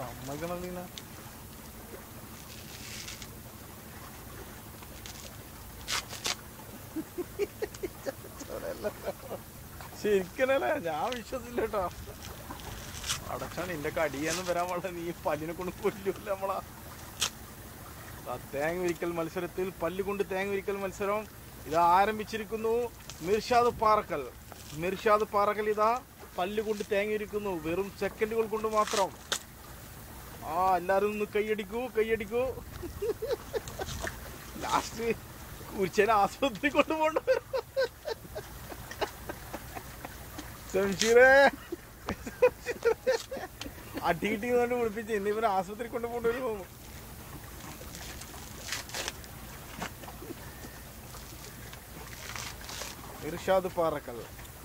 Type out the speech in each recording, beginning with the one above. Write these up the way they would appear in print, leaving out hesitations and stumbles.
സമ്മതിക്കണ ശരിക്കനല്ലേ, ഞാൻ വിശ്വസിച്ചില്ല കേട്ടോ. അടച്ചാണ് എന്റെ കടിയൊന്നും വരാൻ പാടില്ല. നീ പല്ലിനെ കൊണ്ട് കൊല്ലൂല്ല നമ്മളാ. തേങ്ങ ഉരിക്കൽ മത്സരത്തിൽ പല്ലുകൊണ്ട് തേങ്ങ ഉരിക്കൽ മത്സരം ഇതാ ആരംഭിച്ചിരിക്കുന്നു. മിർഷാദ് പാറക്കൽ, മിർഷാദ് പാറക്കൽ ഇതാ പല്ലുകൊണ്ട് തേങ്ങ ഉരിക്കുന്നു. വെറും സെക്കൻഡുകൾ കൊണ്ട് മാത്രം. എല്ലാരും ഒന്ന് കൈയടിക്കൂ, കൈയടിക്കൂ. ലാസ്റ്റ് കുരിച്ചേനെ ആശുപത്രി കൊണ്ടുപോകണ്ട. ശംഷീറേ അടികിട്ടി കൊണ്ട് വിളിപ്പിച്ച് ഇന്നിവരെ ആശുപത്രി കൊണ്ടുപോകേണ്ടി വരും. മിർഷാദ് പാറക്കൽ,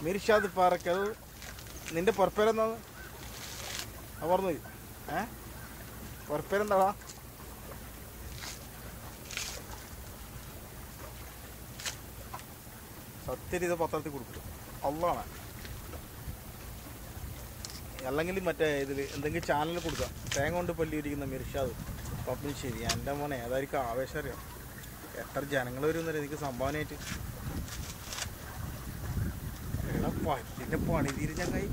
മിർഷാദ് പാറക്കൽ. നിന്റെ പുറപ്പേരെന്താണ് പറഞ്ഞു? പുറപ്പേരെന്താടാ? സത്യരീത പത്രത്തിൽ കൊടുക്കും അള്ളാണ്. അല്ലെങ്കിൽ മറ്റേ ഇതിൽ എന്തെങ്കിലും ചാനലിൽ കൊടുക്കാം. തേങ്ങ കൊണ്ട് പല്ലിയിരിക്കുന്ന മിർഷാദ് പാപ്പഞ്ചേരി. എൻ്റെ മോനെ ഏതായിരിക്കും ആവേശം അറിയാം. എത്ര ജനങ്ങൾ വരുന്നല്ലേ എനിക്ക് സംഭാവനയായിട്ട്. എടാ പല്ലിൻ്റെ പണി തീരെ ചങ്ങായി.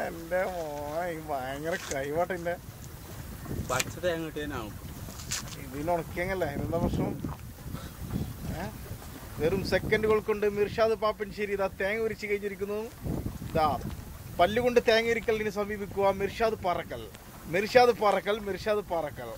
എൻ്റെ മോനെ ഭയങ്കര കൈവാട്ടിൻ്റെ പച്ച തേങ്ങ കിട്ടിയാനാവും. ഇതിന് ഉണക്കിയങ്ങല്ലേ, ഇതെന്താ പ്രശ്നം? വെറും സെക്കൻഡുകൾ കൊണ്ട് മിർഷാദ് പാപ്പൻശ്ശേരി ഇതാ തേങ്ങ ഉരിച്ചു കഴിഞ്ഞിരിക്കുന്നു. ഇതാ പല്ലുകൊണ്ട് തേങ്ങ ഉരിക്കലിന് സമീപിക്കുക. മിർഷാദ് പാറക്കൽ, മിർഷാദ് പാറക്കൽ, മിർഷാദ് പാറക്കൽ.